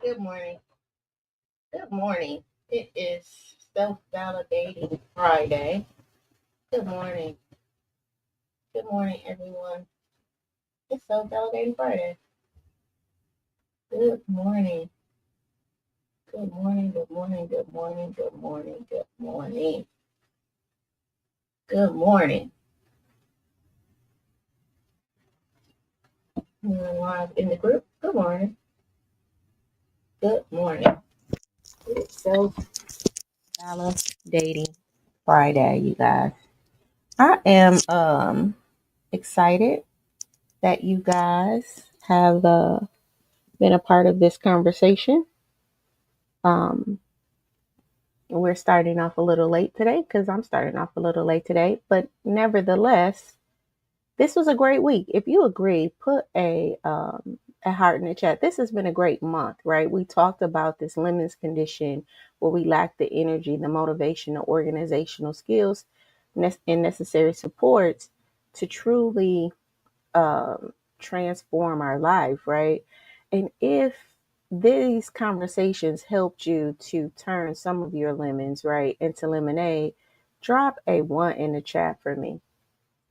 Good morning. Good morning. It is self-validating Friday. Good morning. Good morning, everyone. It's self-validating Friday. Good morning. Good morning. Good morning. Good morning. Good morning. Good morning. Good morning. We're live in the group. Good morning. Good morning. It's self-validating Friday, you guys. I am excited that you guys have been a part of this conversation. Um, we're starting off a little late today because I'm starting off a little late today, but nevertheless, this was a great week. If you agree, put a heart in the chat. This has been a great month, right? We talked about this lemons condition where we lack the energy, the motivation, the organizational skills, and necessary supports to truly transform our life, right? And if these conversations helped you to turn some of your lemons, right, into lemonade, drop a one in the chat for me.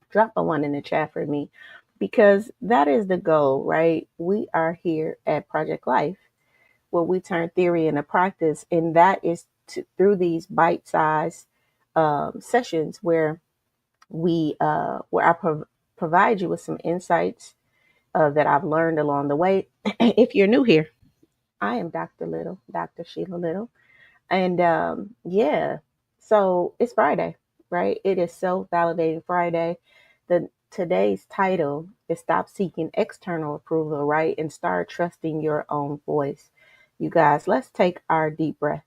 Drop a one in the chat for me because that is the goal, right? We are here at Project Life where we turn theory into practice, and that is through these bite-sized sessions where I provide you with some insights that I've learned along the way. If you're new here, I am Dr. Little, Dr. Sheila Little. And yeah, so it's Friday, right? It is self-validating Friday. Today's title is Stop Seeking External Approval, right? And start trusting your own voice. You guys, let's take our deep breath.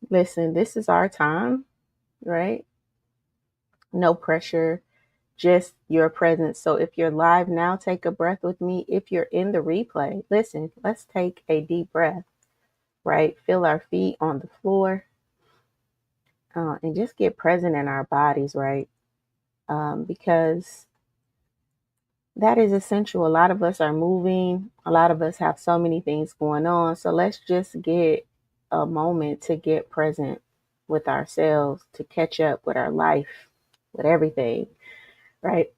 Listen, this is our time, right? No pressure, just your presence. So if you're live now, take a breath with me. If you're in the replay, listen, let's take a deep breath, right? Feel our feet on the floor and just get present in our bodies, right? Because that is essential. A lot of us are moving, a lot of us have so many things going on. So let's just get a moment to get present with ourselves, to catch up with our life, with everything, right?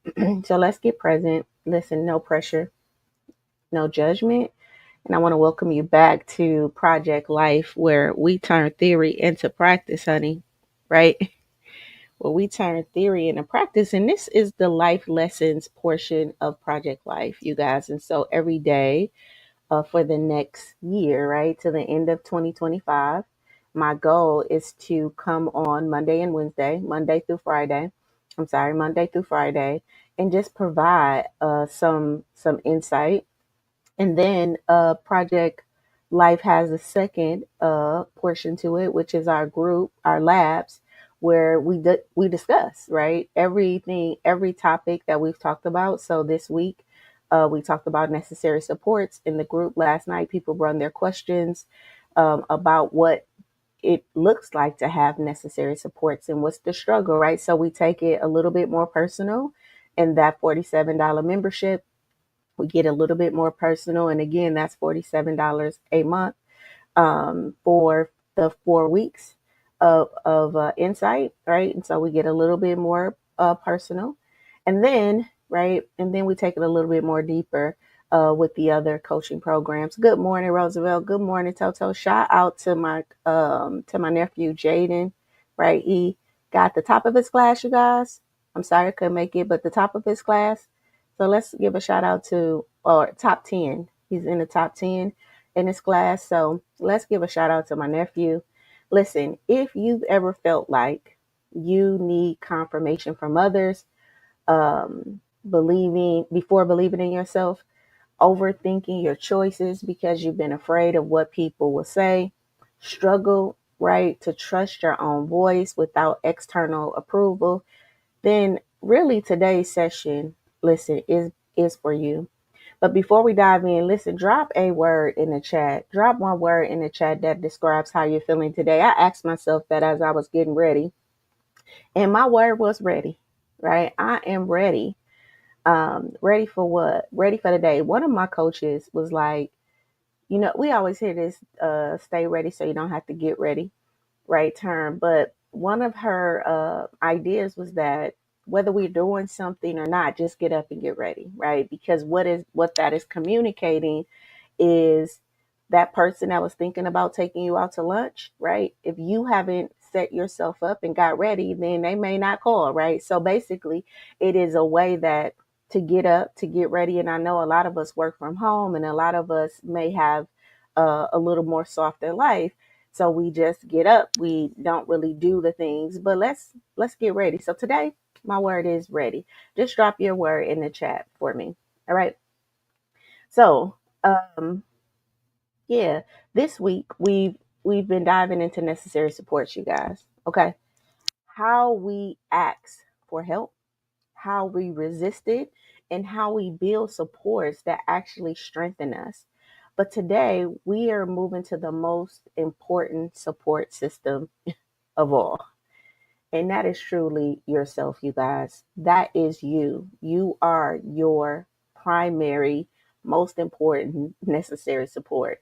So let's get present. Listen, no pressure, no judgment. And I want to welcome you back to Project Life, where we turn theory into practice, honey, right? Where we turn theory into practice. And this is the life lessons portion of Project Life, you guys. And so every day for the next year, right, to the end of 2025, my goal is to come on Monday and Wednesday, Monday through Friday, and just provide some insight. And then Project Life has a second portion to it, which is our group, our labs, where we discuss, right, everything, every topic that we've talked about. So this week, we talked about necessary supports in the group. Last night, people brought their questions about what it looks like to have necessary supports and what's the struggle, right? So we take it a little bit more personal in that $47 membership. We get a little bit more personal. And again, that's $47 a month for the 4 weeks of insight, right? And so we get a little bit more personal. And then, right, and then we take it a little bit more deeper with the other coaching programs. Good morning, Roosevelt. Good morning, Toto. Shout out to my nephew, Jaden, right? He got the top of his class, you guys. I'm sorry I couldn't make it, but the top of his class. So let's give a shout out to, or top 10. He's in the top 10 in his class. So let's give a shout out to my nephew. Listen, if you've ever felt like you need confirmation from others, believing in yourself, overthinking your choices because you've been afraid of what people will say, struggle, right, to trust your own voice without external approval, then really today's session, listen, is for you. But before we dive in, listen, drop a word in the chat. Drop one word in the chat that describes how you're feeling today. I asked myself that as I was getting ready, and my word was ready, right? I am ready. Ready for what? Ready for the day. One of my coaches was like, we always hear this, stay ready so you don't have to get ready, right term. But one of her ideas was that whether we're doing something or not, just get up and get ready, right? Because what that is communicating is that person that was thinking about taking you out to lunch, right? If you haven't set yourself up and got ready, then they may not call, right? So basically, it is a way that to get up, to get ready. And I know a lot of us work from home and a lot of us may have a little more softer life. So we just get up. We don't really do the things, but let's get ready. So today, my word is ready. Just drop your word in the chat for me. All right. So, um, yeah, this week we've been diving into necessary supports, you guys. Okay. How we ask for help, how we resist it, and how we build supports that actually strengthen us. But today we are moving to the most important support system of all. And that is truly yourself, you guys. That is you. You are your primary, most important, necessary support.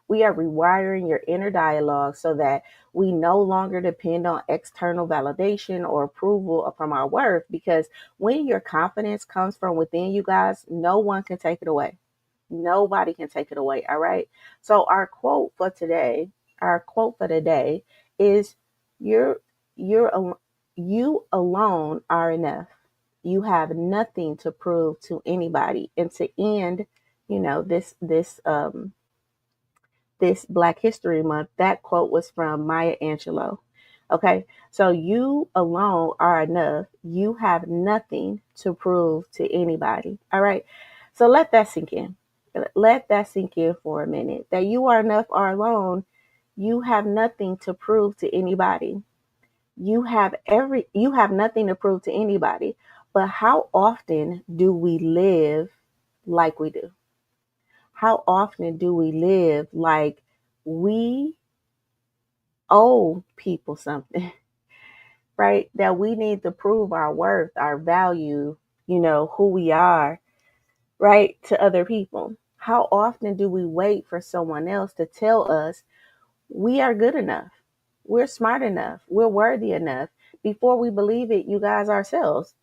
We are rewiring your inner dialogue so that we no longer depend on external validation or approval from our worth. Because when your confidence comes from within, you guys, no one can take it away. Nobody can take it away. All right. So our quote for today is you're you alone are enough. You have nothing to prove to anybody. And to end, this Black History Month, that quote was from Maya Angelou. Okay, so you alone are enough. You have nothing to prove to anybody. All right, so let that sink in. Let that sink in for a minute. That you are enough or alone. You have nothing to prove to anybody. You have nothing to prove to anybody. But how often do we live like we do? How often do we live like we owe people something, right? That we need to prove our worth, our value, who we are, right, to other people? How often do we wait for someone else to tell us we are good enough, we're smart enough, we're worthy enough before we believe it, you guys, ourselves?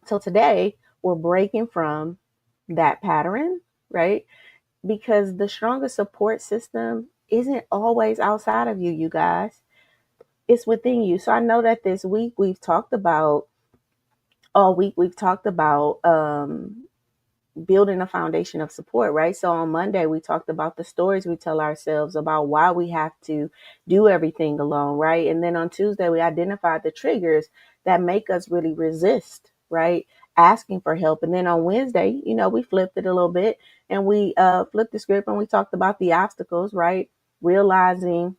So today, we're breaking from that pattern, right? Because the strongest support system isn't always outside of you, you guys. It's within you. So I know that this week all week we've talked about building a foundation of support, right? So on Monday, we talked about the stories we tell ourselves about why we have to do everything alone, right? And then on Tuesday, we identified the triggers that make us really resist, right? Asking for help. And then on Wednesday, we flipped it a little bit and we flipped the script and we talked about the obstacles, right? Realizing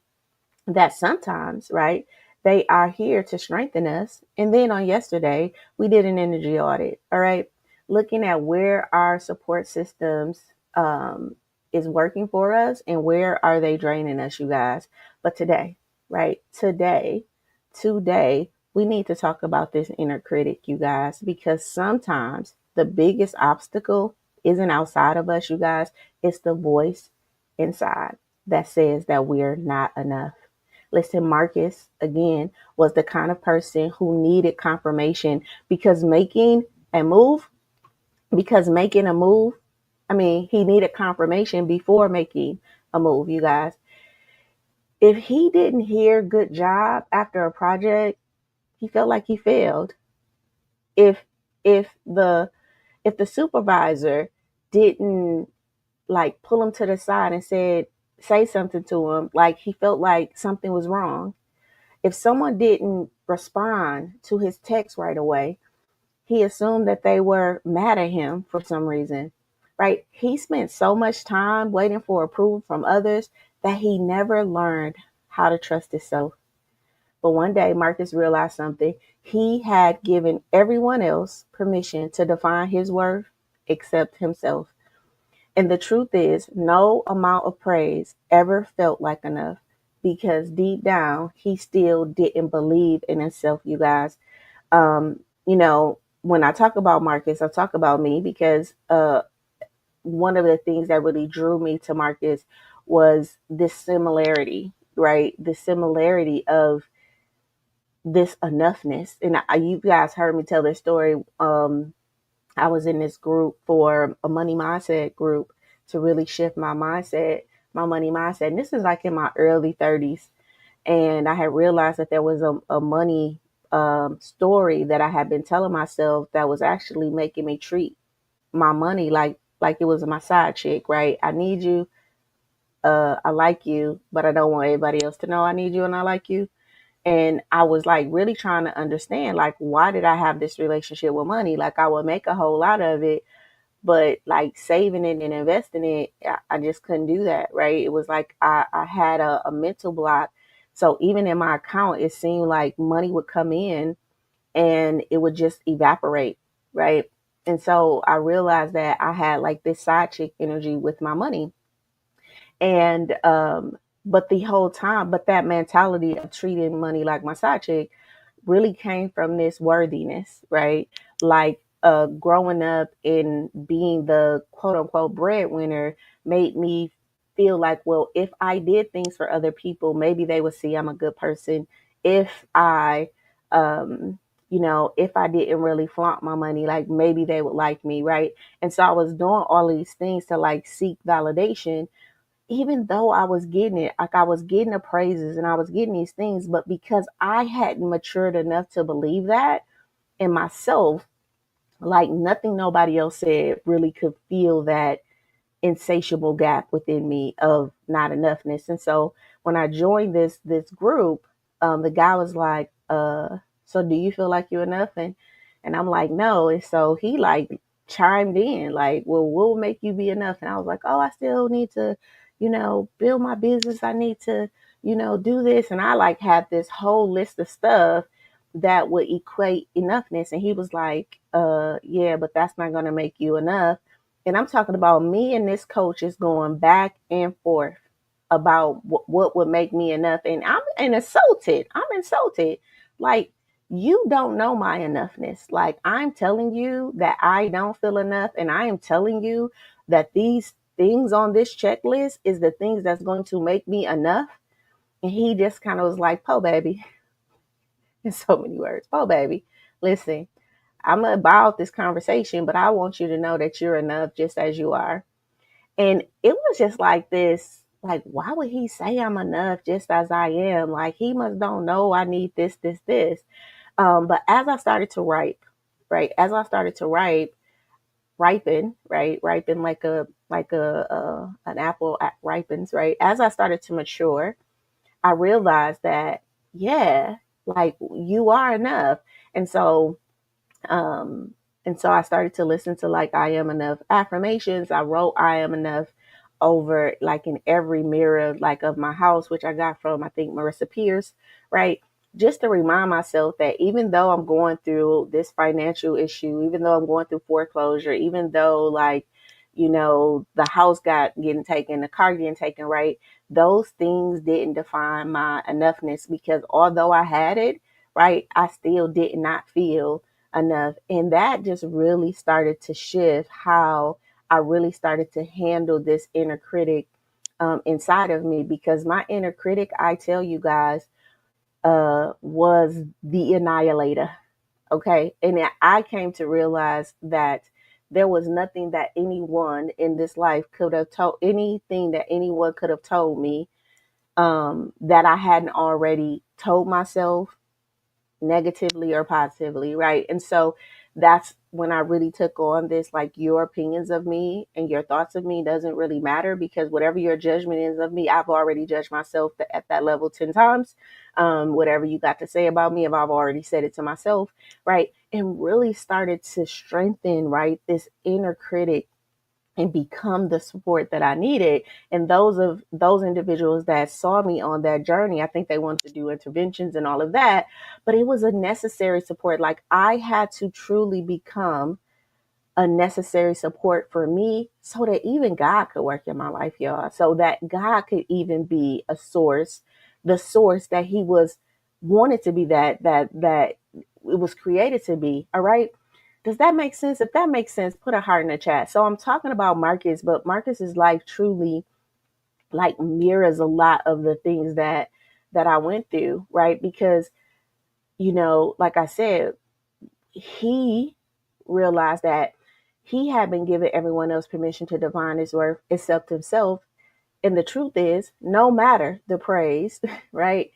that sometimes, right, they are here to strengthen us. And then on yesterday, we did an energy audit, all right, looking at where our support systems is working for us and where are they draining us, you guys. But today, right, today, we need to talk about this inner critic, you guys, because sometimes the biggest obstacle isn't outside of us, you guys. It's the voice inside that says that we're not enough. Listen, Marcus, again, was the kind of person who needed confirmation because a move, making a move, I mean, he needed confirmation before making a move, you guys. If he didn't hear good job after a project, he felt like he failed. If if the if the supervisor didn't like pull him to the side and say something to him, like he felt like something was wrong. If someone didn't respond to his text right away, he assumed that they were mad at him for some reason, right? He spent so much time waiting for approval from others that he never learned how to trust himself. But one day, Marcus realized something. He had given everyone else permission to define his worth except himself. And the truth is, no amount of praise ever felt like enough because deep down, he still didn't believe in himself, you guys. Um, you know, when I talk about Marcus, I talk about me because one of the things that really drew me to Marcus was this similarity, right? The similarity of this enoughness. And you guys heard me tell this story. I was in this group for a money mindset group to really shift my mindset, my money mindset. And this is like in my early 30s. And I had realized that there was a money story that I had been telling myself that was actually making me treat my money like it was my side chick, right? I need you, I like you, but I don't want everybody else to know I need you and I like you. And I was like really trying to understand, like, why did I have this relationship with money? Like, I would make a whole lot of it, but like saving it and investing it, I just couldn't do that, right? It was like I had a mental block. So even in my account, it seemed like money would come in and it would just evaporate, right? And so I realized that I had like this side chick energy with my money. And but the whole time, but that mentality of treating money like my side chick really came from this worthiness, right? Like growing up and being the quote unquote breadwinner made me feel like, well, if I did things for other people, maybe they would see I'm a good person. If I, um, if I didn't really flaunt my money, like maybe they would like me, right? And so I was doing all these things to like seek validation, even though I was getting it, like I was getting the praises and I was getting these things, but because I hadn't matured enough to believe that in myself, like nothing nobody else said really could feel that insatiable gap within me of not enoughness. And so when I joined this group, the guy was like, so do you feel like you're enough? And I'm like, no. And so he like chimed in, like, well, we'll make you be enough. And I was like, oh, I still need to, build my business. I need to, do this. And I like had this whole list of stuff that would equate enoughness. And he was like, yeah, but that's not gonna make you enough. And I'm talking about me and this coach is going back and forth about what would make me enough. And I'm insulted. I'm insulted. Like, you don't know my enoughness. Like, I'm telling you that I don't feel enough. And I am telling you that these things on this checklist is the things that's going to make me enough. And he just kind of was like, "Po, baby," in so many words. "Po, baby, listen, I'm about this conversation, but I want you to know that you're enough just as you are." And it was just like this, like, why would he say I'm enough just as I am? Like, he must don't know I need this, this, this. But as I started to ripe, right, as I started to ripen, right, ripen like a an apple ripens, right. As I started to mature, I realized that, yeah, like you are enough. And so um, and so I started to listen to like I am enough affirmations. I wrote I am enough over like in every mirror like of my house, which I got from I think Marissa Pierce, right? Just to remind myself that even though I'm going through this financial issue, even though I'm going through foreclosure, even though like, the house got getting taken, the car getting taken, right? Those things didn't define my enoughness because although I had it, right, I still did not feel enough. And that just really started to shift how I really started to handle this inner critic inside of me because my inner critic, I tell you guys, was the annihilator. Okay. And I came to realize that there was nothing that anyone in this life could have told, anything that anyone could have told me that I hadn't already told myself negatively or positively, right? And so that's when I really took on this, like, your opinions of me and your thoughts of me doesn't really matter because whatever your judgment is of me, I've already judged myself at that level 10 times. Whatever you got to say about me, if I've already said it to myself, right? And really started to strengthen, right, this inner critic and become the support that I needed. And those individuals that saw me on that journey, I think they wanted to do interventions and all of that, but it was a necessary support. Like I had to truly become a necessary support for me so that even God could work in my life, y'all. So that God could even be a source, the source that he was wanted to be that it was created to be. All right. Does that make sense? If that makes sense, put a heart in the chat. So I'm talking about Marcus, but Marcus's life truly like mirrors a lot of the things that I went through, right? Because, like I said, he realized that he had been giving everyone else permission to divine his worth except himself. And the truth is, no matter the praise, right?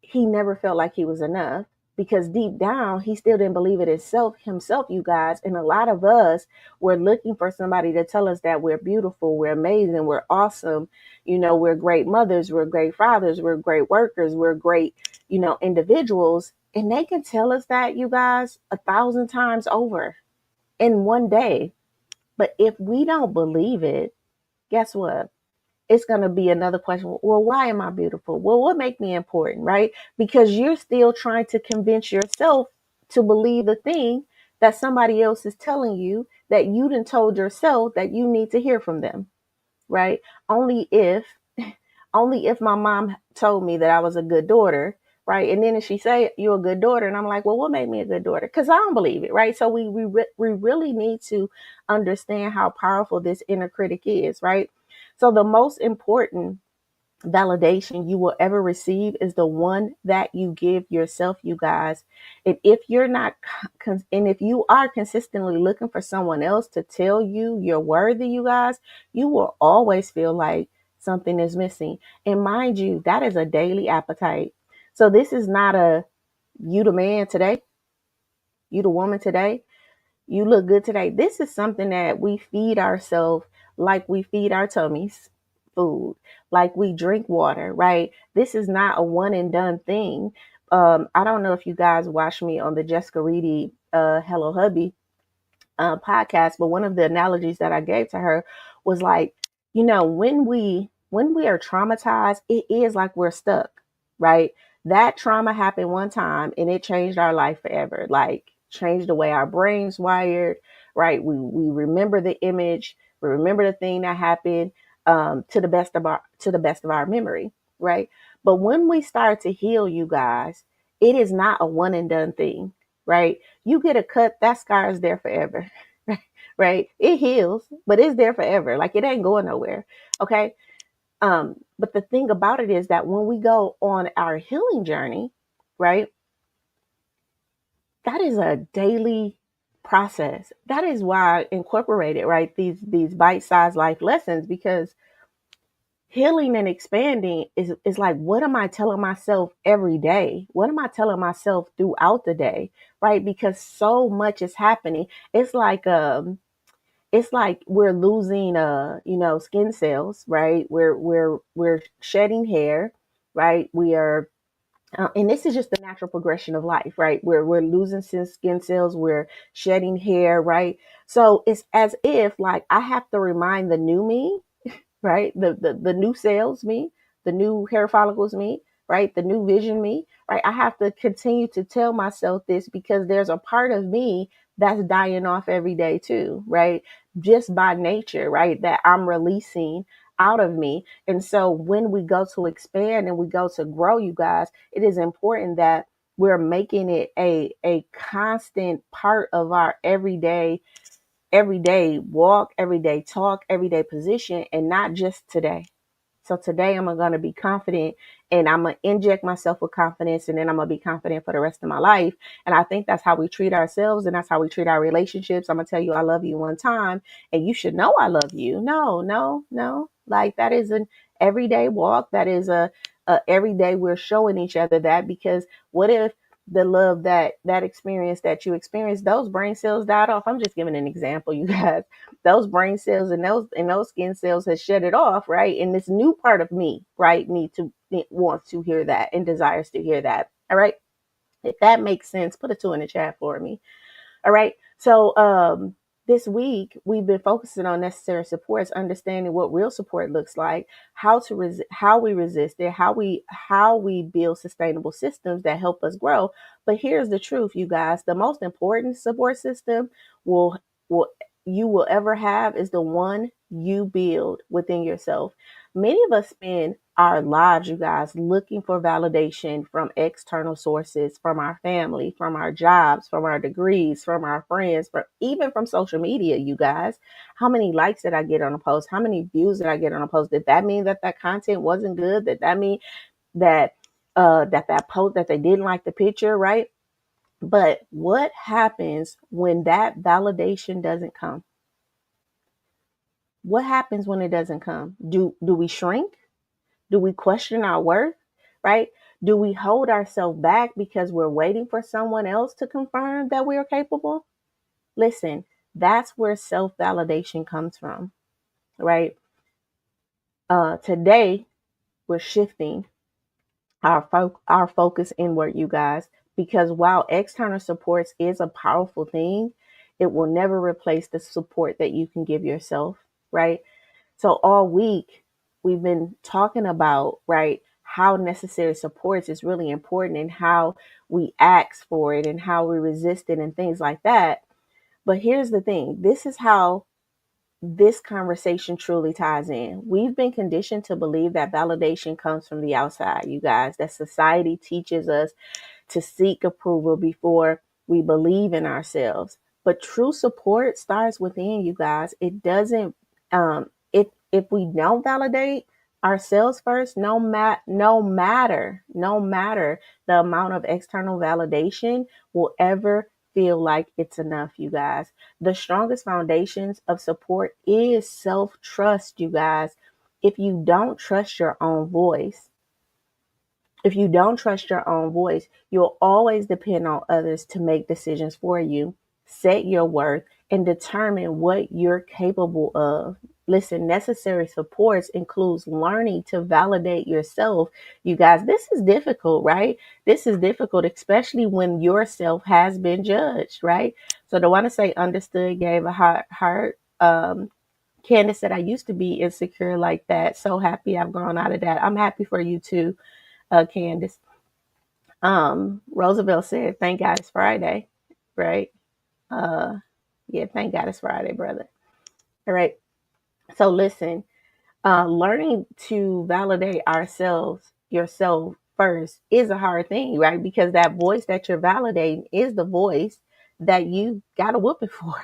He never felt like he was enough because deep down he still didn't believe it himself, you guys. And a lot of us were looking for somebody to tell us that we're beautiful, we're amazing, we're awesome, we're great mothers, we're great fathers, we're great workers, we're great, individuals. And they can tell us that, you guys, 1,000 times over in one day. But if we don't believe it, guess what? It's going to be another question. Well, why am I beautiful? Well, what makes me important, right? Because you're still trying to convince yourself to believe the thing that somebody else is telling you that you done told yourself that you need to hear from them, right? Only if, only if my mom told me that I was a good daughter, right? And then if she say you're a good daughter, and I'm like, well, what made me a good daughter? Because I don't believe it, right? So we really need to understand how powerful this inner critic is, right? So the most important validation you will ever receive is the one that you give yourself, you guys. And if you're not, and if you are consistently looking for someone else to tell you you're worthy, you guys, you will always feel like something is missing. And mind you, that is a daily appetite. So this is not a you the man today, you the woman today, you look good today. This is something that we feed ourselves like we feed our tummies food, like we drink water, right? This is not a one and done thing. I don't know if you guys watch me on the Jessica Reedy Hello Hubby podcast, but one of the analogies that I gave to her was like, when we are traumatized, it is like we're stuck, right? That trauma happened one time and it changed our life forever. Like changed the way our brains wired, right? We remember the image, we remember the thing that happened to the best of our memory, right? But when we start to heal, you guys, it is not a one and done thing, right? You get a cut, that scar is there forever, right? It heals, but it's there forever. Like it ain't going nowhere. Okay. But the thing about it is that when we go on our healing journey, right, that is a daily process. That is why I incorporated, right, these bite-sized life lessons, because healing and expanding is like, what am I telling myself every day? What am I telling myself throughout the day? Right? Because so much is happening. It's like we're losing skin cells, right? We're shedding hair, right? We are and this is just the natural progression of life, right? We're losing skin cells, we're shedding hair, right? So it's as if like I have to remind the new me, right? The new cells me, the new hair follicles me, right? The new vision me, right? I have to continue to tell myself this because there's a part of me that's dying off every day too, right? Just by nature, right? That I'm releasing out of me. And so when we go to expand and we go to grow, you guys, it is important that we're making it a constant part of our everyday walk, everyday talk, everyday position, and not just today. So today I'm going to be confident and I'm going to inject myself with confidence, and then I'm going to be confident for the rest of my life. And I think that's how we treat ourselves and that's how we treat our relationships. I'm going to tell you I love you one time and you should know I love you. No, no, no. Like that is an everyday walk. That is a everyday we're showing each other that, because what if the love that experience that you experienced, those brain cells died off? I'm just giving an example, you guys. Those brain cells and those skin cells has shut it off, right? And this new part of me, right, wants to hear that and desires to hear that. All right. If that makes sense, put a 2 in the chat for me. All right. So this week we've been focusing on necessary supports, understanding what real support looks like, how we resist it, how we build sustainable systems that help us grow. But here's the truth, you guys: the most important support system will you will ever have is the one you build within yourself. Many of us spend our lives, you guys, looking for validation from external sources, from our family, from our jobs, from our degrees, from our friends, from even from social media, you guys. How many likes did I get on a post? How many views did I get on a post? Did that mean that that content wasn't good? Did that mean that that post, that they didn't like the picture, right? But what happens when that validation doesn't come? What happens when it doesn't come? Do we shrink? Do we question our worth? Right? Do we hold ourselves back because we're waiting for someone else to confirm that we are capable? Listen, that's where self-validation comes from, right? Today we're shifting our focus inward, you guys, because while external supports is a powerful thing, it will never replace the support that you can give yourself, right? So all week we've been talking about, right, how necessary supports is really important and how we ask for it and how we resist it and things like that. But here's the thing. This is how this conversation truly ties in. We've been conditioned to believe that validation comes from the outside, you guys, that society teaches us to seek approval before we believe in ourselves. But true support starts within, you guys. It doesn't if we don't validate ourselves first, no matter the amount of external validation will ever feel like it's enough, you guys. The strongest foundations of support is self-trust, you guys. If you don't trust your own voice, if you don't trust your own voice, you'll always depend on others to make decisions for you, set your worth, and determine what you're capable of. Listen, necessary supports includes learning to validate yourself. You guys, this is difficult, right? This is difficult, especially when yourself has been judged, right? So the one to say understood gave a heart. Candace said, I used to be insecure like that. So happy I've grown out of that. I'm happy for you too, Candace. Roosevelt said, "Thank God it's Friday," right? Uh, yeah, thank God it's Friday, brother. All right. So listen, learning to validate ourselves, yourself first, is a hard thing, right? Because that voice that you're validating is the voice that you got a whooping for.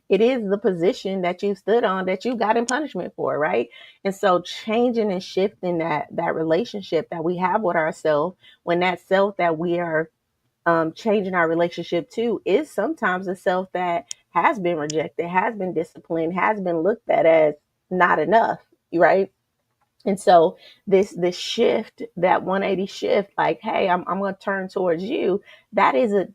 It is the position that you stood on that you got in punishment for, right? And so changing and shifting that relationship that we have with ourselves, when that self that we are changing our relationship to is sometimes a self that has been rejected, has been disciplined, has been looked at as not enough, right? And so this shift, that 180 shift, like, hey, I'm going to turn towards you. That is a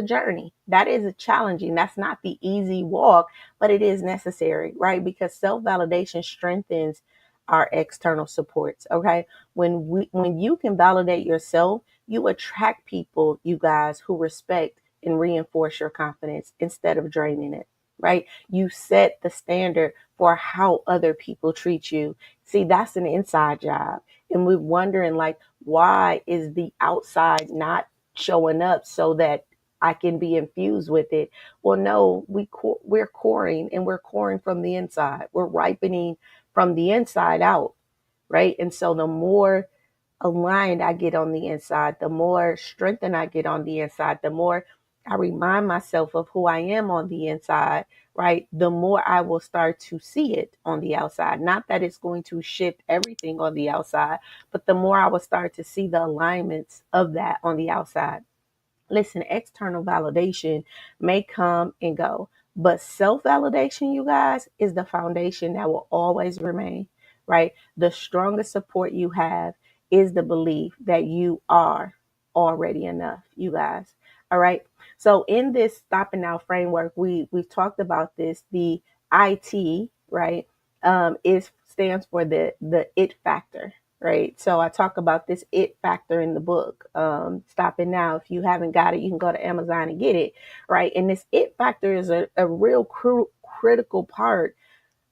journey. That is a challenging. That's not the easy walk, but it is necessary, right? Because self validation strengthens our external supports. Okay, when you can validate yourself, you attract people, you guys, who respect and reinforce your confidence instead of draining it. Right? You set the standard for how other people treat you. See, that's an inside job. And we're wondering, like, why is the outside not showing up so that I can be infused with it? Well, no, we're coring, and we're coring from the inside. We're ripening from the inside out, right? And so the more aligned I get on the inside, the more strengthened I get on the inside, the more I remind myself of who I am on the inside, right? The more I will start to see it on the outside. Not that it's going to shift everything on the outside, but the more I will start to see the alignments of that on the outside. Listen, external validation may come and go, but self validation, you guys, is the foundation that will always remain, right? The strongest support you have is the belief that you are already enough, you guys. All right. So in this stopping now framework, we've talked about this. The IT, right, is stands for the it factor, right? So I talk about this it factor in the book. Stop It Now. If you haven't got it, you can go to Amazon and get it, right? And this it factor is a real critical part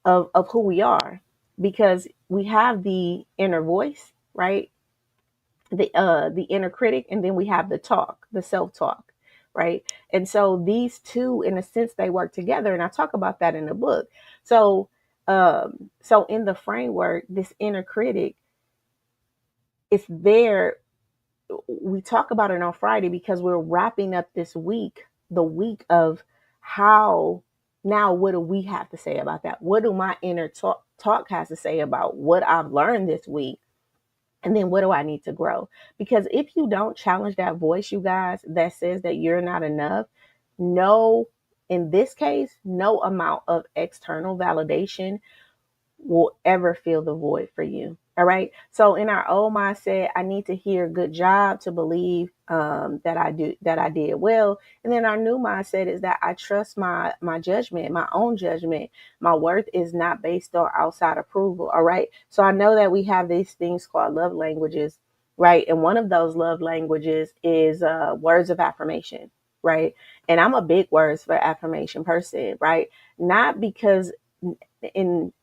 of who we are, because we have the inner voice, right? The inner critic, and then we have the self-talk, right? And so these two, in a sense, they work together, and I talk about that in the book. So so in the framework, this inner critic, it's there. We talk about it on Friday because we're wrapping up this week, the week of how now what do we have to say about that? What do my inner talk has to say about what I've learned this week? And then what do I need to grow? Because if you don't challenge that voice, you guys, that says that you're not enough, no, in this case, no amount of external validation will ever fill the void for you. All right. So in our old mindset, I need to hear good job to believe that I did well. And then our new mindset is that I trust my judgment, my own judgment. My worth is not based on outside approval. All right. So I know that we have these things called love languages, right? And one of those love languages is words of affirmation, right? And I'm a big words for affirmation person, right? Not because in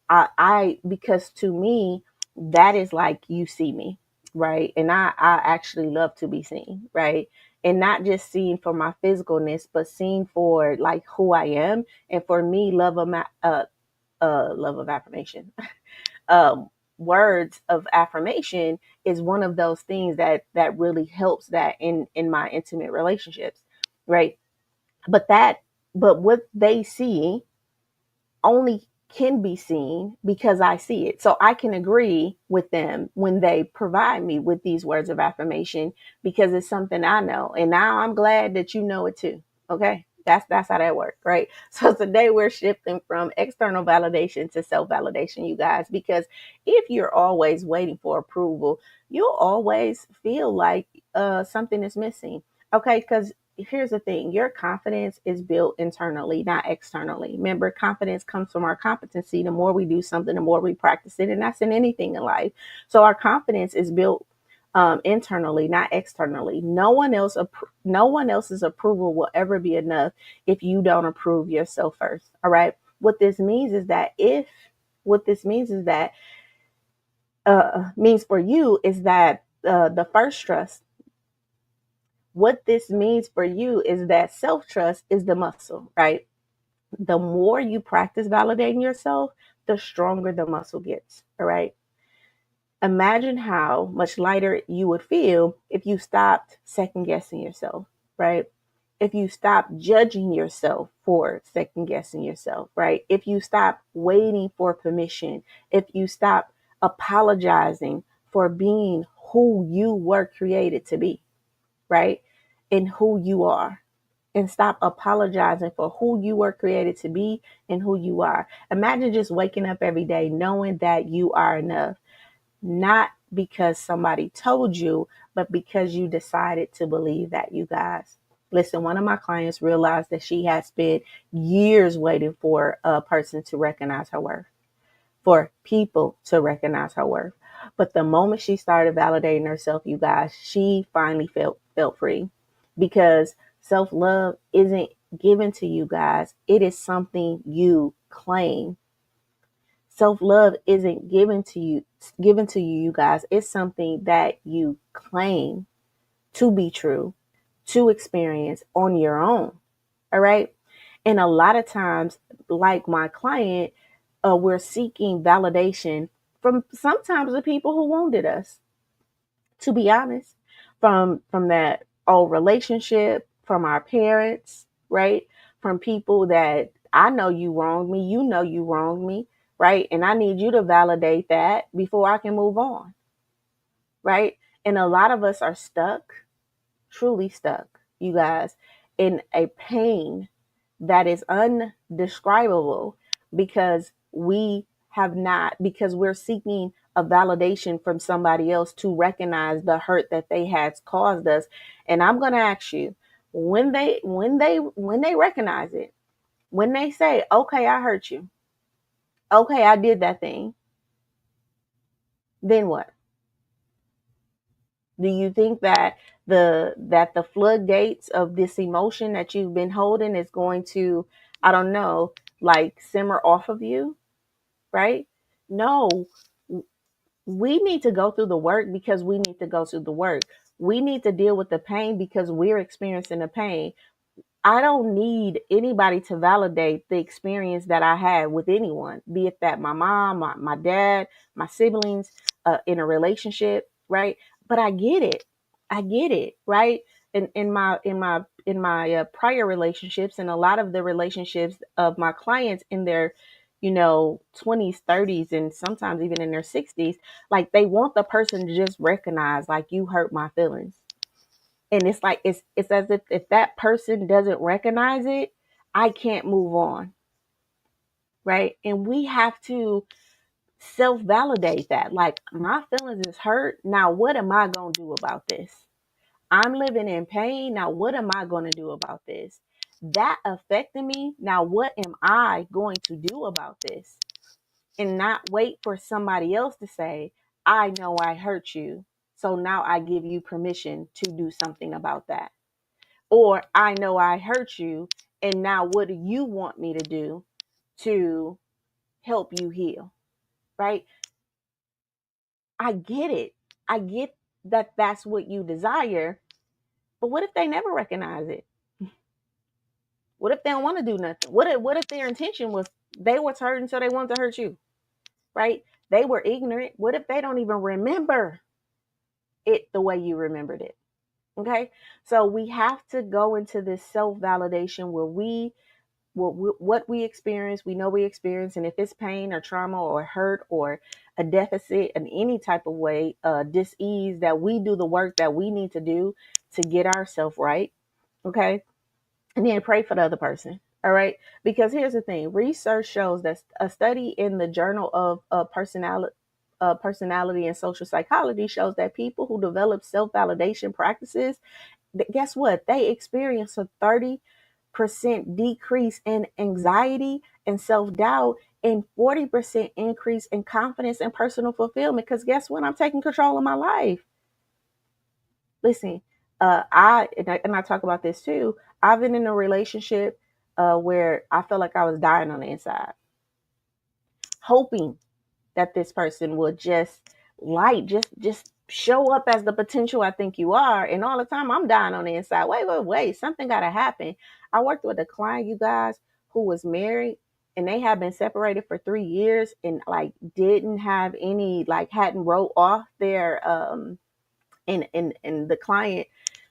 because to me that is like you see me, right? And I actually love to be seen, right? And not just seen for my physicalness, but seen for like who I am. And for me, love of affirmation, um, words of affirmation is one of those things that really helps that in my intimate relationships, right? But what they see only can be seen because I see it. So I can agree with them when they provide me with these words of affirmation because it's something I know. And now I'm glad that you know it too. Okay. That's how that works, right? So today we're shifting from external validation to self-validation, you guys, because if you're always waiting for approval, you'll always feel like something is missing. Okay, because here's the thing, your confidence is built internally, not externally. Remember, confidence comes from our competency. The more we do something, the more we practice it, and that's in anything in life. So our confidence is built internally, not externally. No one else's approval will ever be enough if you don't approve yourself first. All right. What this means is that means for you is that the first trust. What this means for you is that self trust is the muscle, right? The more you practice validating yourself, the stronger the muscle gets. All right. Imagine how much lighter you would feel if you stopped second guessing yourself, right? If you stop judging yourself for second guessing yourself, right? If you stop waiting for permission, if you stop apologizing for being who you were created to be, right? And who you are, and stop apologizing for who you were created to be and who you are. Imagine just waking up every day knowing that you are enough, not because somebody told you, but because you decided to believe that, you guys. Listen, one of my clients realized that she had spent years waiting for a person to recognize her worth, for people to recognize her worth. But the moment she started validating herself, you guys, she finally felt free, because self-love isn't given to you guys. It is something you claim. Self-love isn't given to you, you guys. It's something that you claim to be true, to experience on your own. All right. And a lot of times, like my client, we're seeking validation from sometimes the people who wounded us, to be honest, from that old relationship, from our parents, right? From people that I know you wronged me, you know you wronged me, right? And I need you to validate that before I can move on, right? And a lot of us are stuck, truly stuck, you guys, in a pain that is undescribable because because we're seeking a validation from somebody else to recognize the hurt that they had caused us. And I'm going to ask you, when they recognize it, when they say, okay, I hurt you, okay, I did that thing, then what? Do you think that the floodgates of this emotion that you've been holding is going to, I don't know, like simmer off of you, right? No, we need to go through the work because we need to go through the work. We need to deal with the pain because we're experiencing the pain. I don't need anybody to validate the experience that I had with anyone, be it that my mom, my dad, my siblings, in a relationship, right? But I get it. I get it, right? In my prior relationships, and a lot of the relationships of my clients in their 20s, 30s, and sometimes even in their 60s, like they want the person to just recognize, like, you hurt my feelings. And it's like it's as if that person doesn't recognize it, I can't move on, right? And we have to self-validate that, like, my feelings is hurt. Now what am I going to do about this? I'm living in pain. Now what am I going to do about this? That affected me. Now what am I going to do about this? And not wait for somebody else to say, I know I hurt you, so now I give you permission to do something about that. Or I know I hurt you, and now what do you want me to do to help you heal? Right? I get it. I get that that's what you desire. But what if they never recognize it? What if they don't want to do nothing? What if their intention was they was hurting so they wanted to hurt you? Right? They were ignorant. What if they don't even remember it the way you remembered it? Okay? So we have to go into this self-validation where what we experience, we know we experience, and if it's pain or trauma or hurt or a deficit in any type of way, dis-ease, that we do the work that we need to do to get ourselves right. Okay? And then pray for the other person. All right. Because here's the thing, research shows that a study in the Journal of Personality and Social Psychology shows that people who develop self-validation practices, guess what? They experience a 30% decrease in anxiety and self-doubt, and 40% increase in confidence and personal fulfillment. Because guess what? I'm taking control of my life. Listen, I talk about this too. I've been in a relationship where I felt like I was dying on the inside, hoping that this person would just just show up as the potential I think you are. And all the time I'm dying on the inside. Wait, something gotta happen. I worked with a client, you guys, who was married, and they had been separated for 3 years, and like didn't have any, like hadn't wrote off their and the client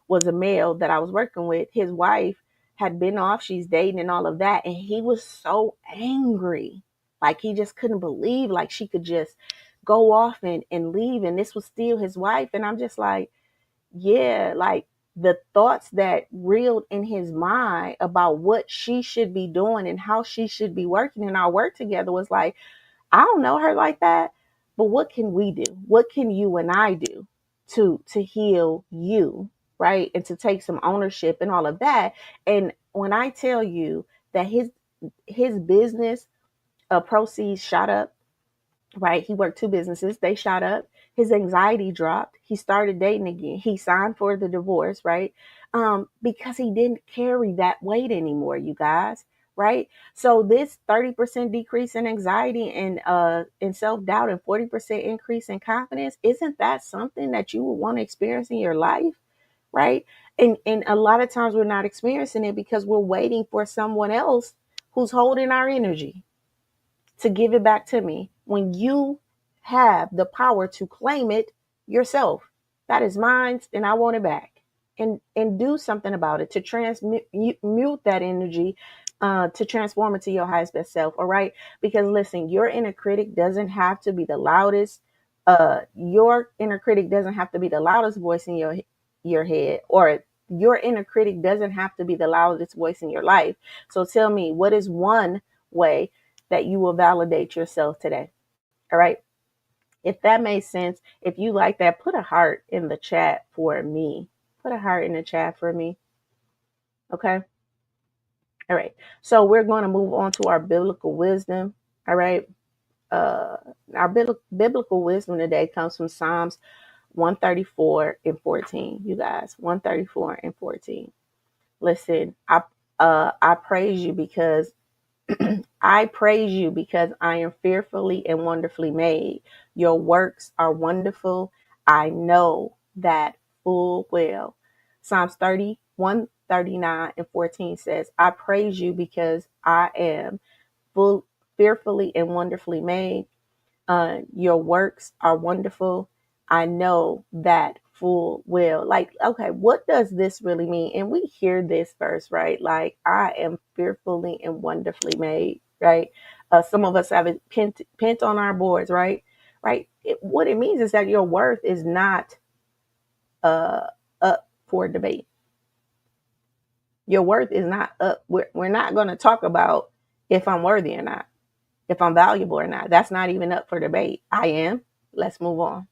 was a male that I was working with. His wife had been off, she's dating and all of that. And he was so angry. Like he just couldn't believe like she could just go off and leave. And this was still his wife. And I'm just like, yeah, like the thoughts that reeled in his mind about what she should be doing and how she should be working in our work together was like, I don't know her like that, but what can we do? What can you and I do to heal you, right? And to take some ownership and all of that. And when I tell you that his business proceeds shot up, right? He worked two businesses, they shot up. His anxiety dropped. He started dating again. He signed for the divorce, right? Because he didn't carry that weight anymore, you guys, right? So this 30% decrease in anxiety and in self-doubt and 40% increase in confidence, isn't that something that you would want to experience in your life, right? And a lot of times we're not experiencing it because we're waiting for someone else who's holding our energy to give it back to me, when you have the power to claim it yourself. That is mine and I want it back. And do something about it to transmute that energy, to transform it to your highest best self. All right. Because listen, your inner critic doesn't have to be the loudest. Your inner critic doesn't have to be the loudest voice in your head, or your inner critic doesn't have to be the loudest voice in your life. So tell me, what is one way that you will validate yourself today? All right. If that makes sense, if you like that, put a heart in the chat for me. Put a heart in the chat for me. Okay. All right. So we're going to move on to our biblical wisdom. All right. Our biblical wisdom today comes from Psalms 134 and 14. You guys, 134 and 14. Listen, I praise you because I praise you because I am fearfully and wonderfully made. Your works are wonderful. I know that full well. Psalms 31, 39, and 14 says, I praise you because I am fearfully and wonderfully made. Your works are wonderful. I know that full well. Like, okay, what does this really mean? And we hear this verse, right? Like, I am fearfully and wonderfully made, right? Some of us have it pent on our boards, right? Right. What it means is that your worth is not uh, up for debate. Your worth is not up. We're not going to talk about if I'm worthy or not, if I'm valuable or not. That's not even up for debate. I am. Let's move on.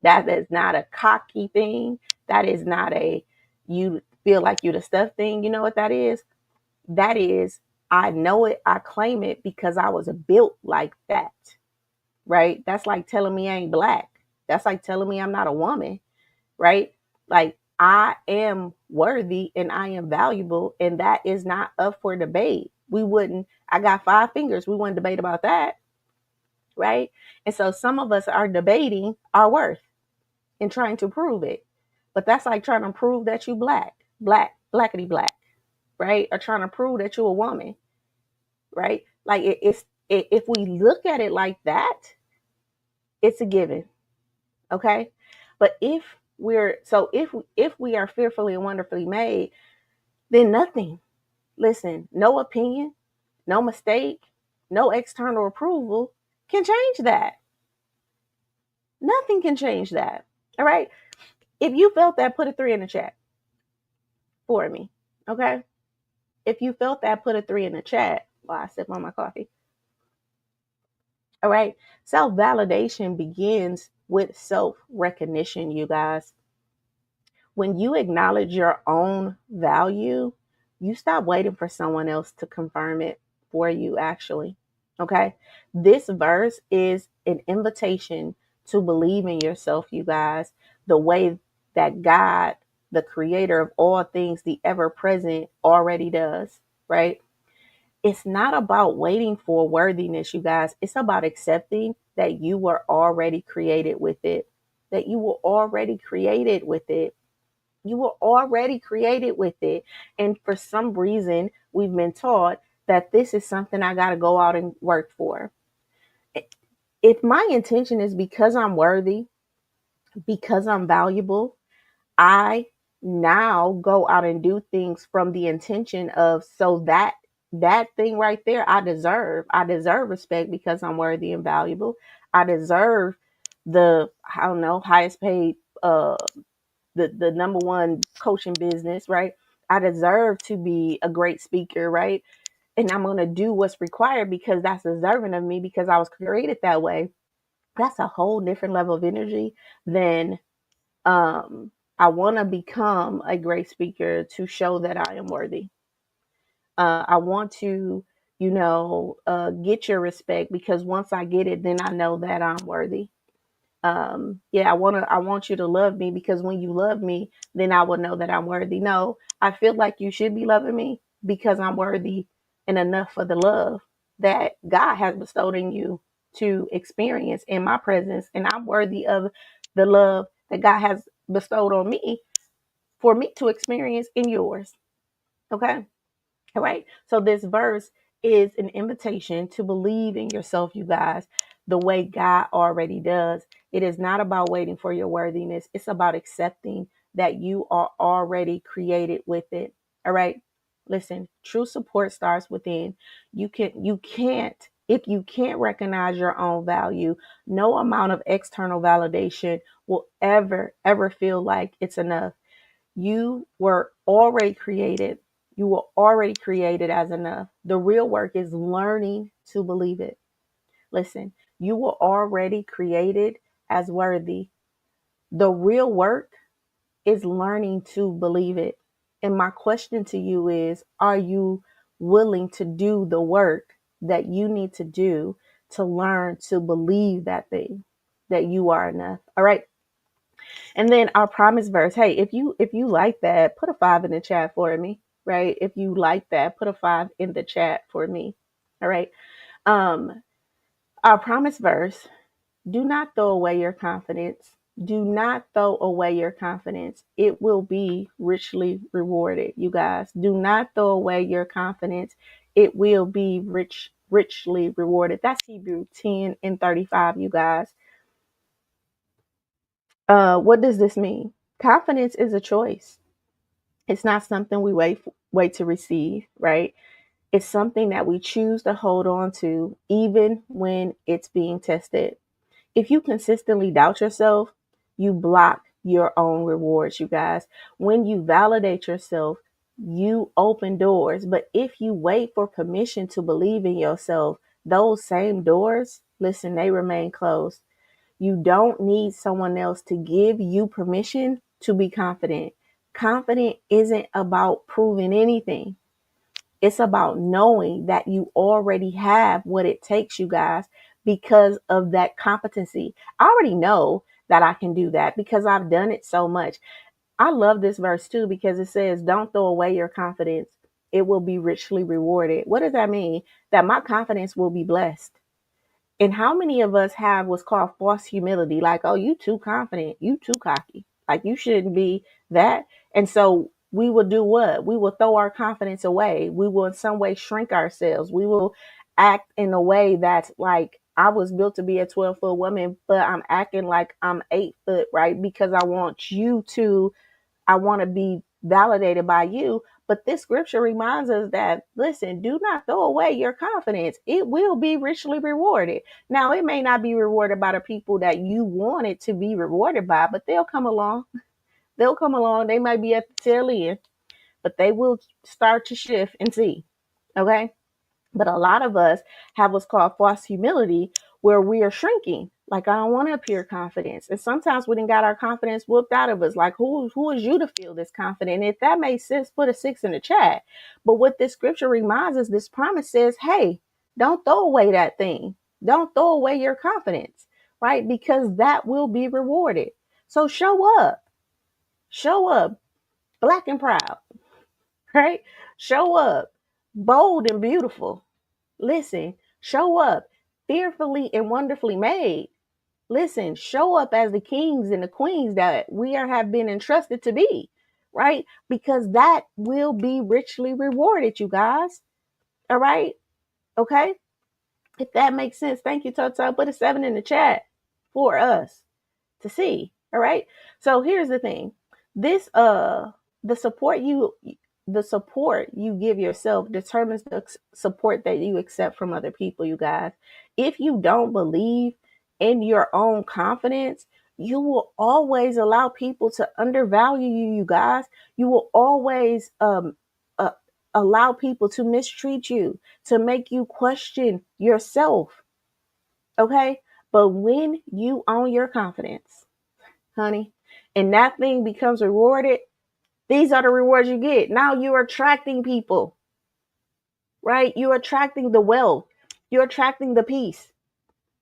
That is not a cocky thing. That is not a you feel like you the stuff thing. You know what that is? That is, I know it, I claim it because I was built like that. Right? That's like telling me I ain't black. That's like telling me I'm not a woman, right? Like, I am worthy and I am valuable, and that is not up for debate. We wouldn't, I got 5 fingers. We wouldn't debate about that, right? And so some of us are debating our worth and trying to prove it. But that's like trying to prove that you blackity black, right? Or trying to prove that you're a woman, right? Like if we look at it like that, it's a given, okay? But if we are fearfully and wonderfully made, then nothing. Listen, no opinion, no mistake, no external approval can change that. Nothing can change that. All right. If you felt that, put a 3 in the chat for me. Okay. If you felt that, put a 3 in the chat while I sip on my coffee. All right. Self validation begins with self recognition, you guys. When you acknowledge your own value, you stop waiting for someone else to confirm it for you, actually. Okay. This verse is an invitation to believe in yourself, you guys, the way that God, the creator of all things, the ever present, already does, right? It's not about waiting for worthiness, you guys. It's about accepting that you were already created with it, that you were already created with it. You were already created with it. And for some reason, we've been taught that this is something I got to go out and work for. If my intention is because I'm worthy, because I'm valuable, I now go out and do things from the intention of so that thing right there I deserve respect because I'm worthy and valuable. I deserve the, I don't know, highest paid the number one coaching business, right? I deserve to be a great speaker, right? And I'm going to do what's required because that's deserving of me because I was created that way. That's a whole different level of energy than I want to become a great speaker to show that I am worthy. I want to, get your respect because once I get it, then I know that I'm worthy. Yeah, I want you to love me because when you love me, then I will know that I'm worthy. No, I feel like you should be loving me because I'm worthy and enough for the love that God has bestowed in you to experience in my presence. And I'm worthy of the love that God has bestowed on me for me to experience in yours. Okay. All right. So this verse is an invitation to believe in yourself, you guys, the way God already does. It is not about waiting for your worthiness. It's about accepting that you are already created with it. All right. Listen, true support starts within. If you can't recognize your own value, no amount of external validation will ever feel like it's enough. You were already created. You were already created as enough. The real work is learning to believe it. Listen, you were already created as worthy. The real work is learning to believe it. And my question to you is, are you willing to do the work that you need to do to learn to believe that thing, that you are enough? All right. And then our promise verse. Hey, if you like that, put a 5 in the chat for me, right? If you like that, put a 5 in the chat for me. All right. Um, our promise verse, do not throw away your confidence. Do not throw away your confidence. It will be richly rewarded, you guys. Do not throw away your confidence. It will be richly rewarded. That's Hebrew 10 and 35, you guys. What does this mean? Confidence is a choice. It's not something we wait to receive, right? It's something that we choose to hold on to even when it's being tested. If you consistently doubt yourself, you block your own rewards, you guys. When you validate yourself, you open doors. But if you wait for permission to believe in yourself, those same doors, listen, they remain closed. You don't need someone else to give you permission to be confident. Confident isn't about proving anything. It's about knowing that you already have what it takes, you guys, because of that competency. I already know that I can do that because I've done it so much. I love this verse too because it says, don't throw away your confidence. It will be richly rewarded. What does that mean? That my confidence will be blessed. And how many of us have what's called false humility? Like, oh, you too confident, you too cocky. Like you shouldn't be that. And so we will do what? We will throw our confidence away. We will in some way shrink ourselves. We will act in a way that's like, I was built to be a 12-foot woman, but I'm acting like I'm 8 foot, right? Because I want to be validated by you. But this scripture reminds us that, listen, do not throw away your confidence. It will be richly rewarded. Now, it may not be rewarded by the people that you want it to be rewarded by, but they'll come along. They'll come along. They might be at the tail end, but they will start to shift and see. Okay. But a lot of us have what's called false humility, where we are shrinking. Like, I don't want to appear confident. And sometimes we done got our confidence whooped out of us. Like, who is you to feel this confident? And if that makes sense, put a 6 in the chat. But what this scripture reminds us, this promise says, hey, don't throw away that thing. Don't throw away your confidence, right? Because that will be rewarded. So show up, black and proud, right? Show up, bold and beautiful. Listen, show up fearfully and wonderfully made. Listen, show up as the kings and the queens that we have been entrusted to be, right? Because that will be richly rewarded, you guys. All right. Okay. If that makes sense, thank you, Toto. Put a 7 in the chat for us to see. All right. So here's the thing. This the support you give yourself determines the support that you accept from other people, you guys. If you don't believe in your own confidence, you will always allow people to undervalue you, you guys. You will always uh, allow people to mistreat you, to make you question yourself. Okay? But when you own your confidence, honey, and that thing becomes rewarded, these are the rewards you get. Now you're attracting people, right? You're attracting the wealth. You're attracting the peace.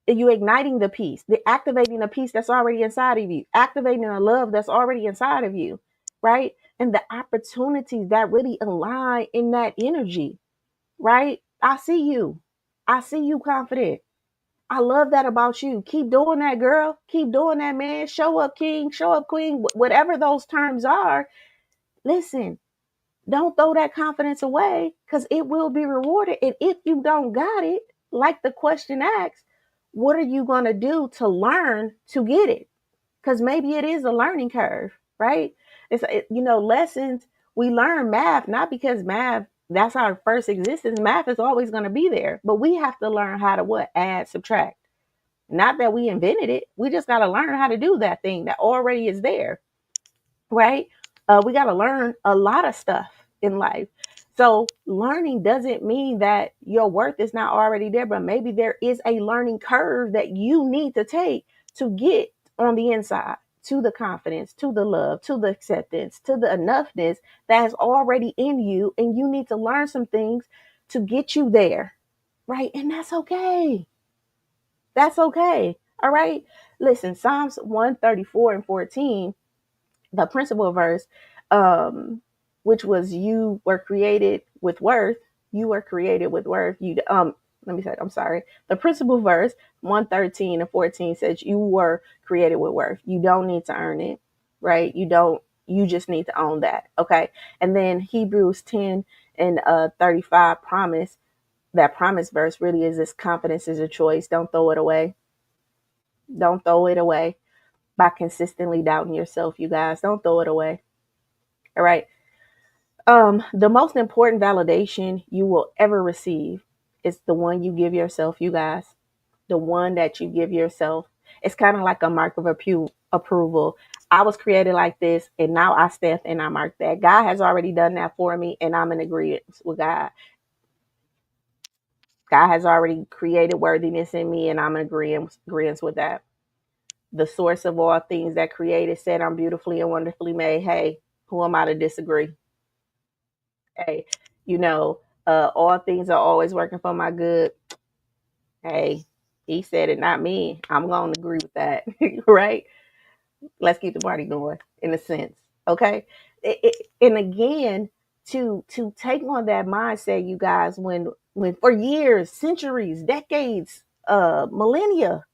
You're igniting the peace. They're activating the peace that's already inside of you, activating the love that's already inside of you, right? And the opportunities that really align in that energy, right? I see you. I see you confident. I love that about you. Keep doing that, girl. Keep doing that, man. Show up, king. Show up, queen. Whatever those terms are. Listen, don't throw that confidence away because it will be rewarded. And if you don't got it, like the question asks, what are you going to do to learn to get it? Because maybe it is a learning curve, right? Lessons, we learn math, not because math, that's our first existence. Math is always going to be there, but we have to learn how to what? Add, subtract. Not that we invented it. We just got to learn how to do that thing that already is there, right? We got to learn a lot of stuff in life. So learning doesn't mean that your worth is not already there, but maybe there is a learning curve that you need to take to get on the inside to the confidence, to the love, to the acceptance, to the enoughness that is already in you. And you need to learn some things to get you there, right? And that's okay. That's okay. All right. Listen, Psalms 134 and 14, the principal verse, um, which was you were created with worth. You were created with worth. Let me say, I'm sorry. The principal verse, 113 and 14 says you were created with worth. You don't need to earn it, right? You just need to own that. Okay. And then Hebrews 10 and 35 promise, that promise verse really is this: confidence is a choice. Don't throw it away. Don't throw it away. by consistently doubting yourself, you guys. Don't throw it away. All right. The most important validation you will ever receive is the one you give yourself, you guys. The one that you give yourself. It's kind of like a mark of approval. I was created like this, and now I step and I mark that. God has already done that for me, and I'm in agreement with God. God has already created worthiness in me, and I'm in agreement with that. The source of all things that created said I'm beautifully and wonderfully made. Hey, who am I to disagree? Hey, you know, all things are always working for my good. Hey, he said it, not me. I'm going to agree with that, right? Let's keep the party going in a sense, okay? And again, to take on that mindset, you guys, when for years, centuries, decades, millennia,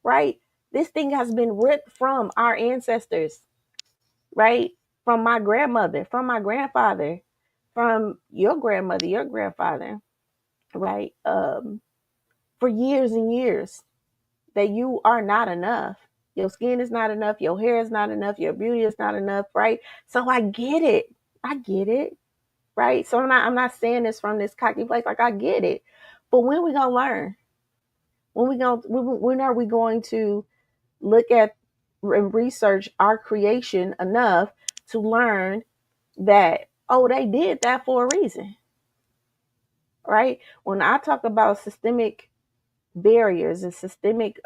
right? This thing has been ripped from our ancestors, right? From my grandmother, from my grandfather, from your grandmother, your grandfather, right? For years and years, that you are not enough. Your skin is not enough. Your hair is not enough. Your beauty is not enough, right? So I get it. I get it, right? So I'm not saying this from this cocky place. Like I get it, but when we gonna learn? When are we going to look at and research our creation enough to learn that, oh, they did that for a reason, right? When I talk about systemic barriers and systemic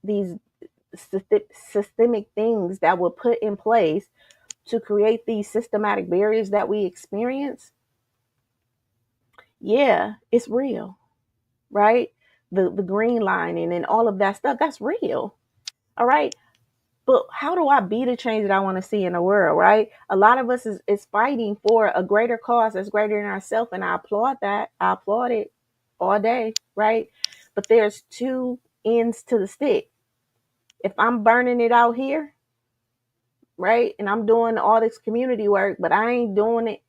these systemic things that were put in place to create these systematic barriers that we experience, yeah, it's real, right? The green lining and all of that stuff, that's real. All right. But how do I be the change that I want to see in the world, right? A lot of us is fighting for a greater cause that's greater than ourselves. And I applaud that. I applaud it all day, right? But there's two ends to the stick. If I'm burning it out here, right, and I'm doing all this community work, but I ain't doing it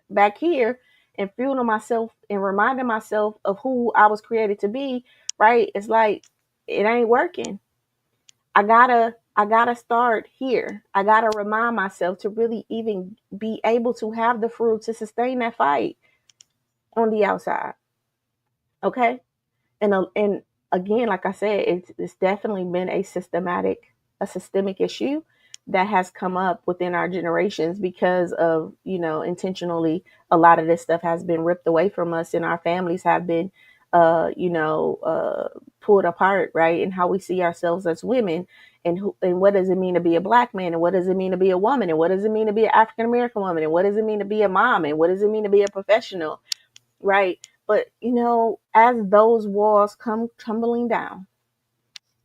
back here and fueling myself and reminding myself of who I was created to be, right? It's like it ain't working. I gotta start here. I gotta remind myself to really even be able to have the fruit to sustain that fight on the outside. Okay. And again, like I said, it's definitely been a systemic issue that has come up within our generations because of, intentionally a lot of this stuff has been ripped away from us, and our families have been pulled apart, right? And how we see ourselves as women, and what does it mean to be a black man, and what does it mean to be a woman, and what does it mean to be an African American woman, and what does it mean to be a mom, and what does it mean to be a professional, right? But as those walls come tumbling down,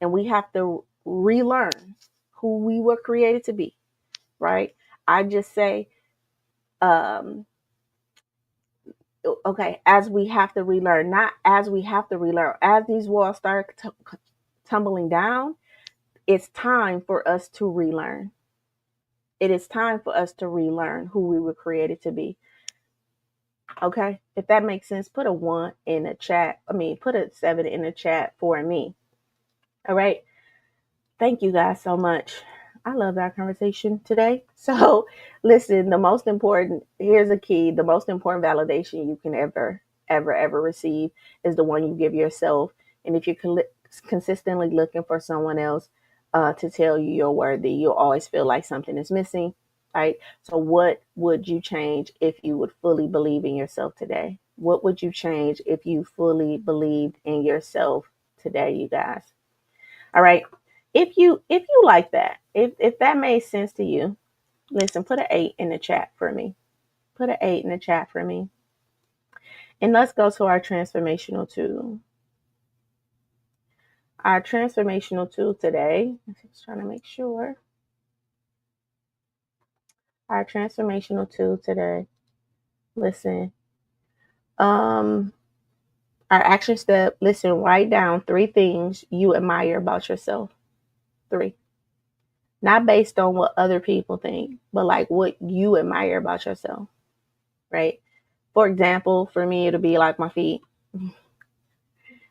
and we have to relearn who we were created to be, right? I just say, okay, as we have to relearn, not as we have to relearn, as these walls start tumbling down, it's time for us to relearn. It is time for us to relearn who we were created to be. Okay, if that makes sense, put a 1 in the chat. I mean, put a 7 in the chat for me. All right. Thank you guys so much. I love our conversation today. So, listen, here's a key. The most important validation you can ever receive is the one you give yourself. And if you're consistently looking for someone else to tell you you're worthy, you'll always feel like something is missing, right? So, what would you change if you would fully believe in yourself today? What would you change if you fully believed in yourself today, you guys? All right. If you like that, if that made sense to you, listen, put an 8 in the chat for me. Put an 8 in the chat for me. And let's go to our transformational tool. Our transformational tool today, I'm just trying to make sure. Our transformational tool today. Listen. Our action step, listen, write down 3 things you admire about yourself. 3. Not based on what other people think, but like what you admire about yourself, right? For example, for me, it'll be like my feet.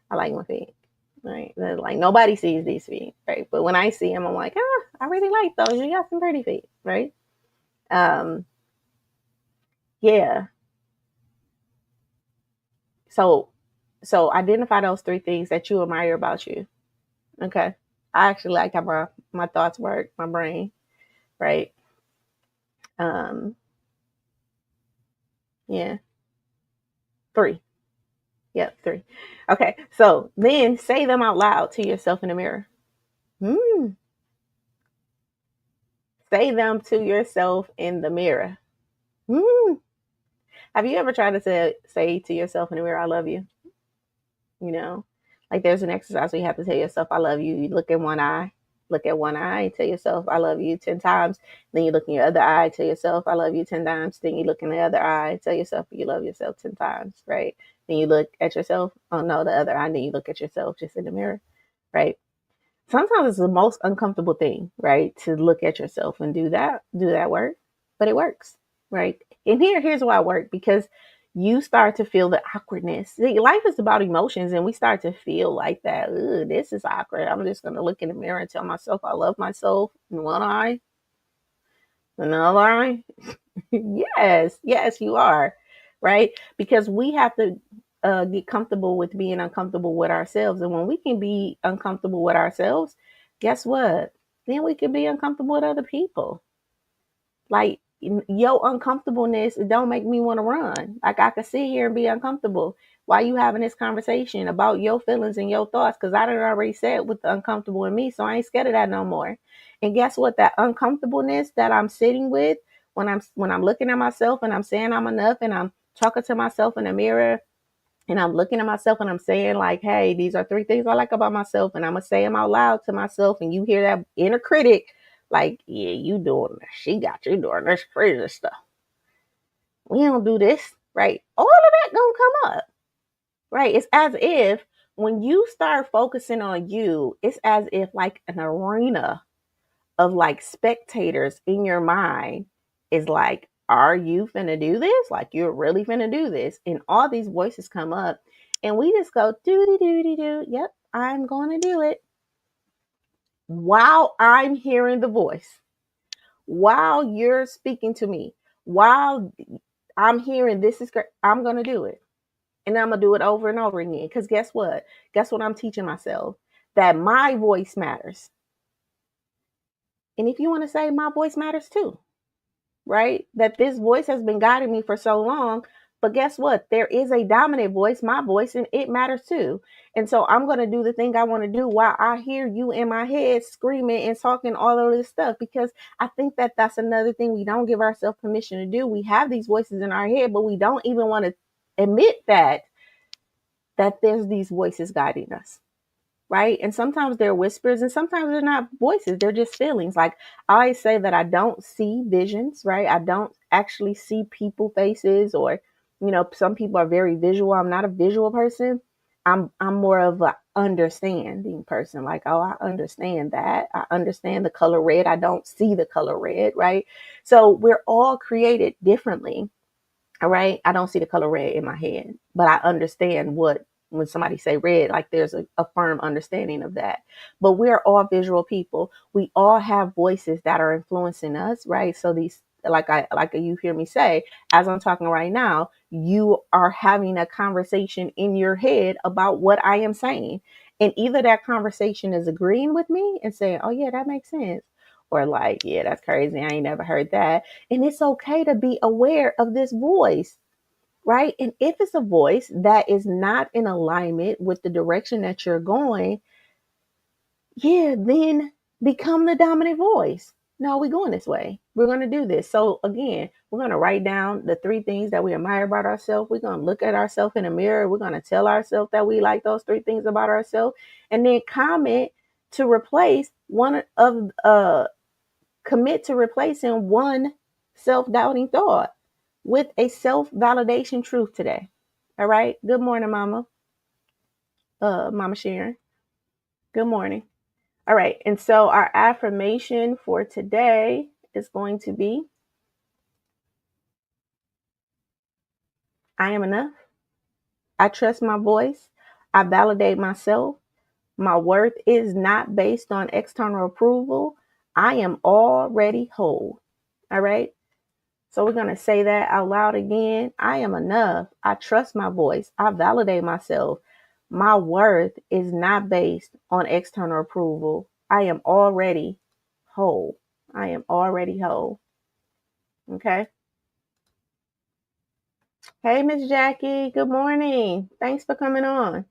I like my feet. right? Like nobody sees these feet, right? But when I see them, I'm like, I really like those. You got some pretty feet, right? Um, yeah. So, so identify those three things that you admire about you. Okay. I actually like how my thoughts work, my brain, right? Um, yeah, three. Yep, three. Okay. So then say them out loud to yourself in the mirror. Mm. Say them to yourself in the mirror. Mm. Have you ever tried to say to yourself in the mirror, I love you? You know, like there's an exercise where you have to tell yourself, I love you. You look at one eye, and tell yourself, I love you 10 times. Then you look in your other eye, tell yourself, I love you 10 times. Then you look in the other eye, tell yourself you love yourself 10 times, right? Then you look at yourself, oh no, the other eye, then you look at yourself just in the mirror, right? Sometimes it's the most uncomfortable thing, right? To look at yourself and do that work, but it works, right? And here's why it worked, because you start to feel the awkwardness. See, life is about emotions, and we start to feel like that. This is awkward. I'm just gonna look in the mirror and tell myself I love myself in one eye, another eye. Yes, yes, you are, right? Because we have to get comfortable with being uncomfortable with ourselves. And when we can be uncomfortable with ourselves, guess what? Then we can be uncomfortable with other people. Like your uncomfortableness, it don't make me want to run. Like I could sit here and be uncomfortable while you having this conversation about your feelings and your thoughts, because I done already said with the uncomfortable in me, so I ain't scared of that no more. And guess what? That uncomfortableness that I'm sitting with when I'm looking at myself and I'm saying I'm enough and I'm talking to myself in the mirror and I'm looking at myself and I'm saying like, hey, these are three things I like about myself, and I'm gonna say them out loud to myself, and you hear that inner critic, like, yeah, you doing, she got you doing this crazy stuff. We don't do this, right? All of that gonna come up, right? It's as if when you start focusing on you, it's as if like an arena of like spectators in your mind is like, are you finna do this? Like, you're really finna do this? And all these voices come up, and we just go, doody doody doo. Yep, I'm gonna do it. While I'm hearing the voice, while you're speaking to me, while I'm hearing this is great, I'm gonna do it. And I'm gonna do it over and over again. Because guess what? Guess what I'm teaching myself? That my voice matters. And if you want to say my voice matters too, right? That this voice has been guiding me for so long. But guess what? There is a dominant voice, my voice, and it matters too. And so I'm going to do the thing I want to do while I hear you in my head screaming and talking all of this stuff, because I think that that's another thing we don't give ourselves permission to do. We have these voices in our head, but we don't even want to admit that there's these voices guiding us, right? And sometimes they're whispers and sometimes they're not voices, they're just feelings. Like I always say that I don't see visions, right? I don't actually see people faces, or some people are very visual. I'm not a visual person. I'm more of a understanding person. Like, oh, I understand that. I understand the color red. I don't see the color red, right? So we're all created differently. All right. I don't see the color red in my head, but I understand what, when somebody say red, like there's a firm understanding of that. But we're all visual people. We all have voices that are influencing us, right? So these, like you hear me say, as I'm talking right now, you are having a conversation in your head about what I am saying. And either that conversation is agreeing with me and saying, oh yeah, that makes sense. Or like, yeah, that's crazy. I ain't never heard that. And it's okay to be aware of this voice, right? And if it's a voice that is not in alignment with the direction that you're going, yeah, then become the dominant voice. No, we're going this way. We're going to do this. So again, we're going to write down the three things that we admire about ourselves. We're going to look at ourselves in the mirror. We're going to tell ourselves that we like those three things about ourselves, and then to replace one of commit to replacing one self-doubting thought with a self-validation truth today. All right. Good morning, Mama. Mama Sharon. Good morning. All right. And so our affirmation for today is going to be, I am enough. I trust my voice. I validate myself. My worth is not based on external approval. I am already whole. All right. So we're going to say that out loud again. I am enough. I trust my voice. I validate myself. My worth is not based on external approval. I am already whole. I am already whole. Okay. Hey, Miss Jackie. Good morning. Thanks for coming on.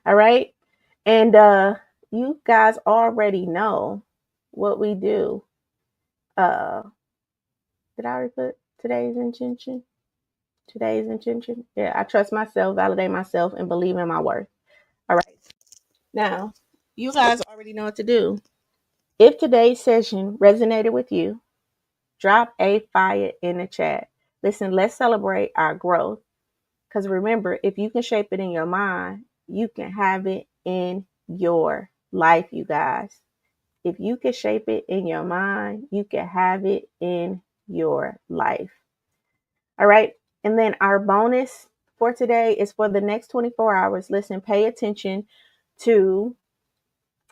All right. And you guys already know what we do. Uh, did I already put today's intention? Today's intention? Yeah, I trust myself, validate myself, and believe in my worth. All right. Now, you guys already know what to do. If today's session resonated with you, drop a fire in the chat. Listen, let's celebrate our growth. Because remember, if you can shape it in your mind, you can have it in your life, you guys. If you can shape it in your mind, you can have it in your life. All right. And then our bonus for today is for the next 24 hours. Listen, pay attention to,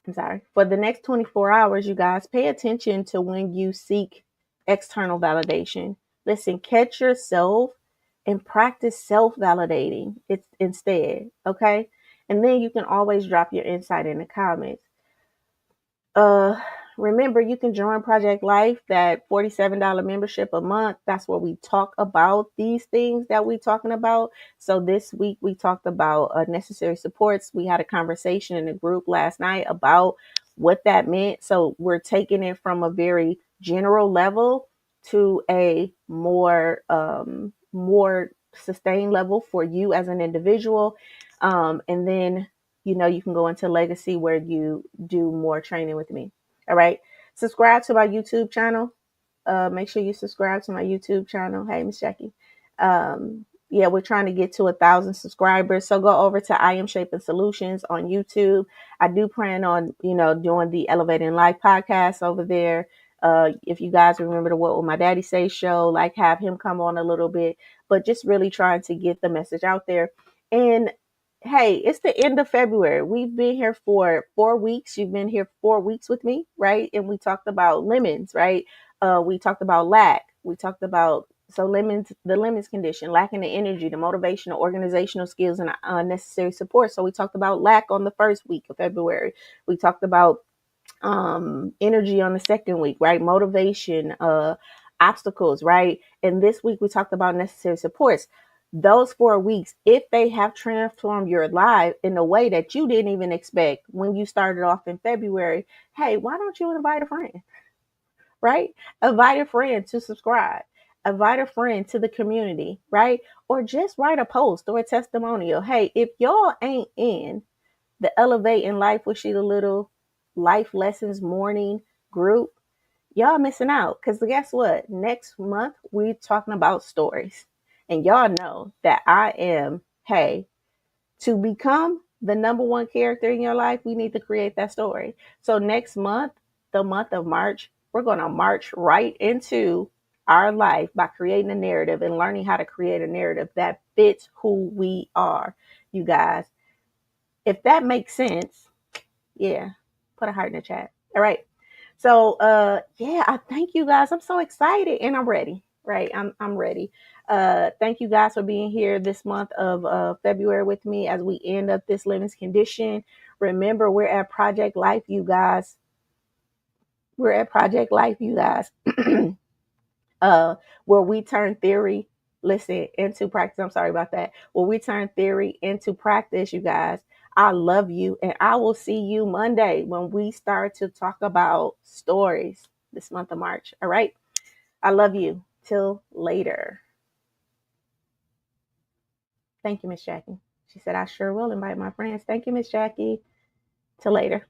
for the next 24 hours, you guys, pay attention to when you seek external validation. Listen, catch yourself and practice self validating it instead. Okay. And then you can always drop your insight in the comments. Uh, Remember, you can join Project Life, that $47 membership a month. That's where we talk about these things that we're talking about. So this week we talked about necessary supports. We had a conversation in the group last night about what that meant. So we're taking it from a very general level to a more sustained level for you as an individual. And then you can go into legacy where you do more training with me. All right. Subscribe to my YouTube channel. Make sure you subscribe to my YouTube channel. Hey, Miss Jackie. Yeah, we're trying to get to 1,000 subscribers. So go over to I Am Shaping Solutions on YouTube. I do plan on, doing the Elevating Life podcast over there. If you guys remember the What Will My Daddy Say show, like have him come on a little bit, but just really trying to get the message out there. And hey, it's the end of February. We've been here for 4 weeks. You've been here 4 weeks with me, right? And we talked about lemons, right? We talked about lack. We talked about the lemons condition, lacking the energy, the motivational, organizational skills, and unnecessary support. So we talked about lack on the first week of February. We talked about energy on the second week, right? Motivation, obstacles, right? And this week we talked about necessary supports. Those 4 weeks, if they have transformed your life in a way that you didn't even expect when you started off in February, hey, why don't you invite a friend, right? Invite a friend to subscribe, invite a friend to the community, right? Or just write a post or a testimonial. Hey, if y'all ain't in the Elevating Life with Sheila Little Life Lessons morning group, y'all missing out. Because guess what? Next month, we're talking about stories. And y'all know that I am, hey, to become the number one character in your life, we need to create that story. So next month, the month of March, we're going to march right into our life by creating a narrative and learning how to create a narrative that fits who we are, you guys. If that makes sense, yeah, put a heart in the chat. All right. So yeah, I thank you guys. I'm so excited and I'm ready. Right. I'm ready. Thank you guys for being here this month of February with me as we end up this living's condition. Remember, we're at Project Life, you guys. We're at Project Life, you guys. Where we turn theory, listen, into practice. I'm sorry about that. Where we turn theory into practice, you guys. I love you, and I will see you Monday when we start to talk about stories this month of March. All right. I love you. Till later. Thank you, Miss Jackie. She said, I sure will invite my friends. Thank you, Miss Jackie. Till later.